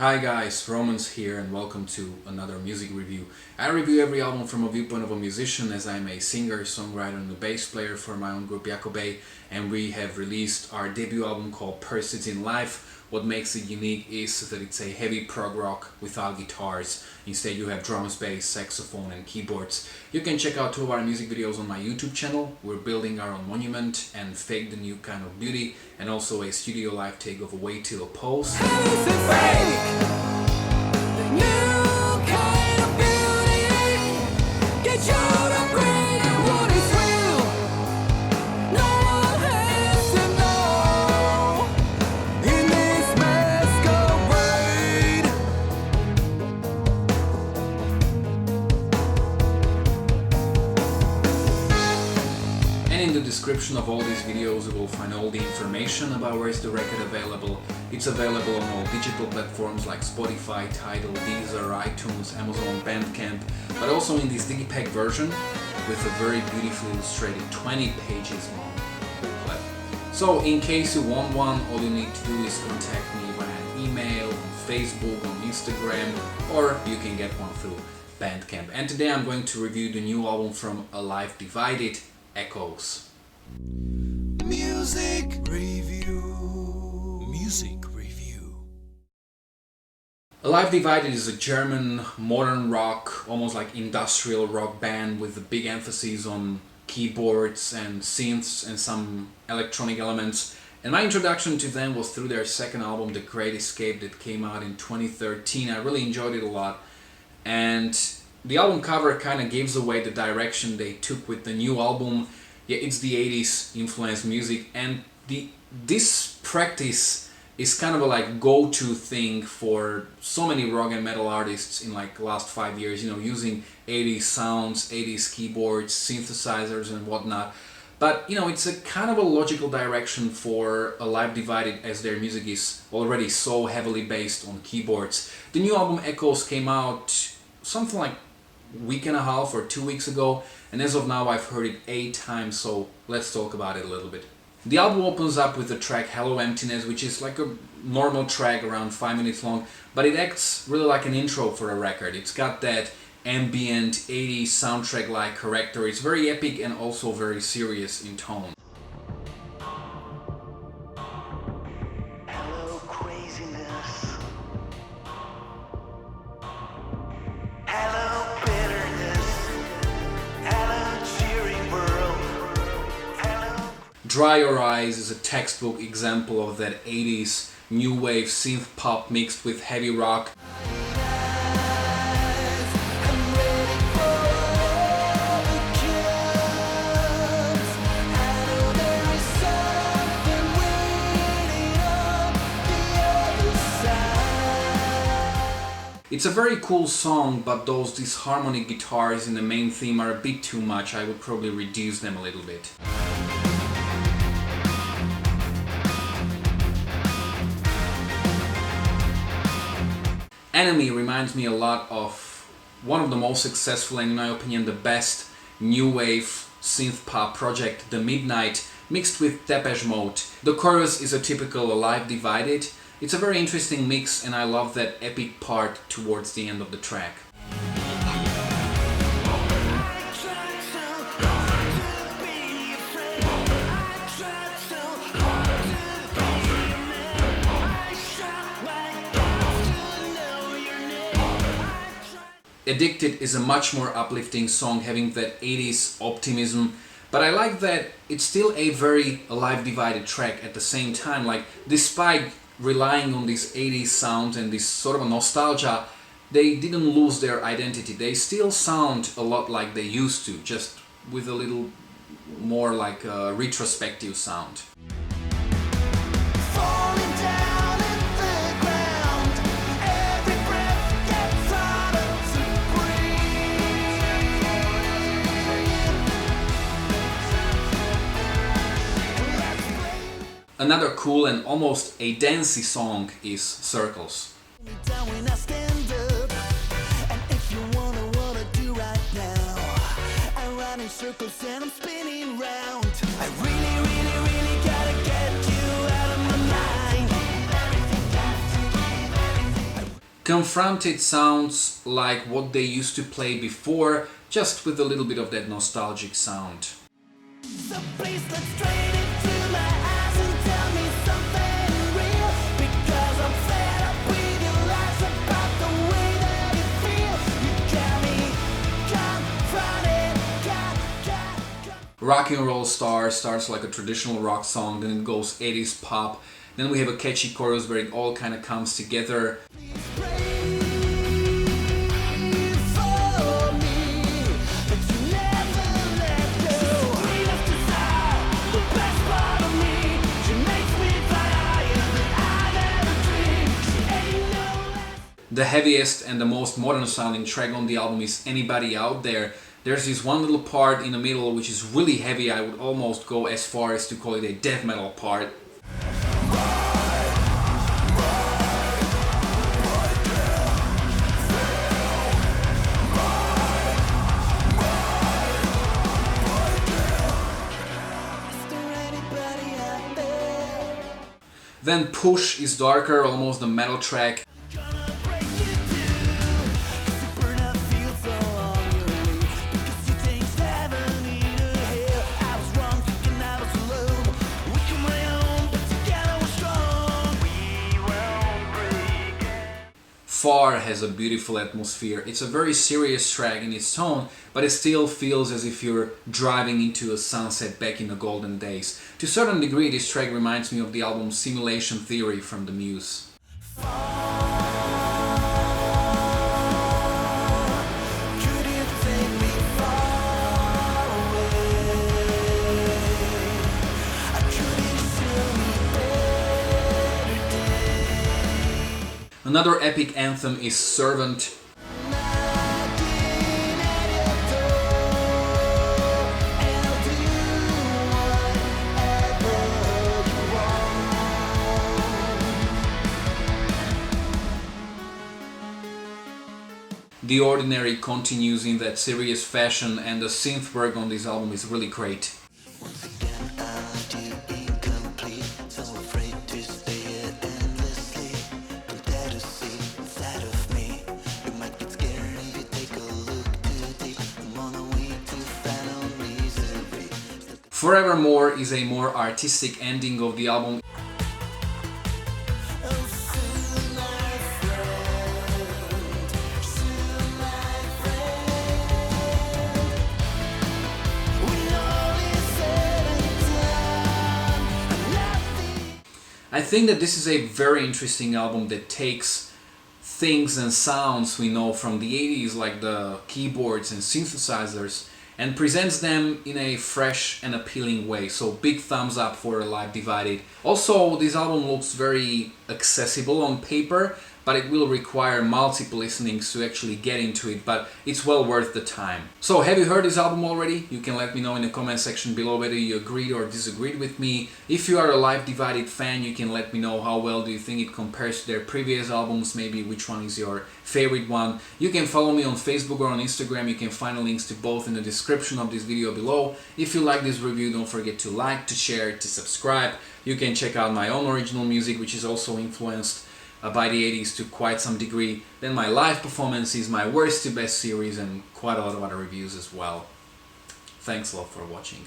Hi guys, Romans here and welcome to another music review. I review every album from a viewpoint of a musician, as I'm a singer, songwriter and a bass player for my own group Jakobe, and we have released our debut album called Pursuits in Life. What makes it unique is that it's a heavy prog rock without guitars. Instead you have drums, bass, saxophone and keyboards. You can check out two of our music videos on my YouTube channel. We're building our own monument and Fake the New Kind of Beauty, and also a studio live take of Away Till Pose. In the description of all these videos you will find all the information about where is the record available. It's available on all digital platforms like Spotify, Tidal, Deezer, iTunes, Amazon, Bandcamp, but also in this digipack version with a very beautifully illustrated 20 pages long booklet. So in case you want one, all you need to do is contact me via an email, on Facebook, on Instagram, or you can get one through Bandcamp. And today I'm going to review the new album from Alive Divided, Echoes. Music review. Music review. Alive Divided is a German modern rock, almost like industrial rock band with a big emphasis on keyboards and synths and some electronic elements. And my introduction to them was through their second album, The Great Escape, that came out in 2013. I really enjoyed it a lot. And the album cover kind of gives away the direction they took with the new album. Yeah, it's the 80s influenced music, and this practice is kind of a like go-to thing for so many rock and metal artists in like the last 5 years, using 80s sounds, 80s keyboards, synthesizers and whatnot. But it's a kind of a logical direction for Alive Divided, as their music is already so heavily based on keyboards. The new album Echoes came out something like week and a half or 2 weeks ago, and as of now I've heard it 8 times, so let's talk about it a little bit. The album opens up with the track Hello Emptiness, which is like a normal track around 5 minutes long, but it acts really like an intro for a record. It's got that ambient 80s soundtrack-like character. It's very epic and also very serious in tone. Dry Your Eyes is a textbook example of that 80s new wave synth pop mixed with heavy rock. It's a very cool song, but those disharmonic guitars in the main theme are a bit too much. I would probably reduce them a little bit. Enemy reminds me a lot of one of the most successful and, in my opinion, the best new wave synth pop project, The Midnight, mixed with Depeche Mode. The chorus is a typical Alive Divided. It's a very interesting mix, and I love that epic part towards the end of the track. Addicted is a much more uplifting song, having that 80s optimism, but I like that it's still a very Alive Divided track at the same time. Like, despite relying on this 80s sound and this sort of a nostalgia, they didn't lose their identity. They still sound a lot like they used to, just with a little more like a retrospective sound. Another cool and almost a dancey song is Circles. Confronted sounds like what they used to play before, just with a little bit of that nostalgic sound. So please look straight into my eyes and tell me something real, because I'm fed up with your lies about the way that you feel. You got me confronted, Rock and Roll Star starts like a traditional rock song, then it goes 80s pop, then we have a catchy chorus where it all kind of comes together. Please pray for me, that you never let go. Sweetest desire, the best part of me. She makes me fly higher than I've ever dreamed. She ain't no less. The heaviest and the most modern sounding track on the album is Anybody Out There. There's this one little part in the middle which is really heavy. I would almost go as far as to call it a death metal part. Is there anybody out there? Then Push is darker, almost a metal track. Gonna break you too, 'cause you burn up fields along your way, because you changed heaven into hell. I was wrong, thinking I was alone. We come way home, but together we're strong. We won't break it. Far has a beautiful atmosphere. It's a very serious track in its tone, but it still feels as if you're driving into a sunset back in the golden days. To a certain degree, this track reminds me of the album Simulation Theory from The Muse. Could you take me far away? Could you show me better days? Another epic anthem is Servant. Knocking at your door, and I'll do whatever you want. The Ordinary continues in that serious fashion, and the synth work on this album is really great. Once again, I left you incomplete, so afraid to stay here endlessly. Don't dare to see inside of me. You might get scared if you take a look too deep. I'm on a way to final misery. Forevermore is a more artistic ending of the album. Oh, soon, my friend. Soon, my friend. When all is said and done, nothing. I think that this is a very interesting album that takes things and sounds we know from the 80s, like the keyboards and synthesizers, and presents them in a fresh and appealing way. So big thumbs up for Live Divided. Also, this album looks very accessible on paper, but it will require multiple listenings to actually get into it, but it's well worth the time. So have you heard this album already? You can let me know in the comment section below whether you agreed or disagreed with me. If you are a Live Divided fan, you can let me know how well do you think it compares to their previous albums, maybe which one is your favorite one. You can follow me on Facebook or on Instagram. You can find the links to both in the description of this video below. If you like this review, don't forget to like, to share, to subscribe. You can check out my own original music, which is also influenced by the 80s to quite some degree. Then my live performances, my worst to best series, and quite a lot of other reviews as well. Thanks a lot for watching.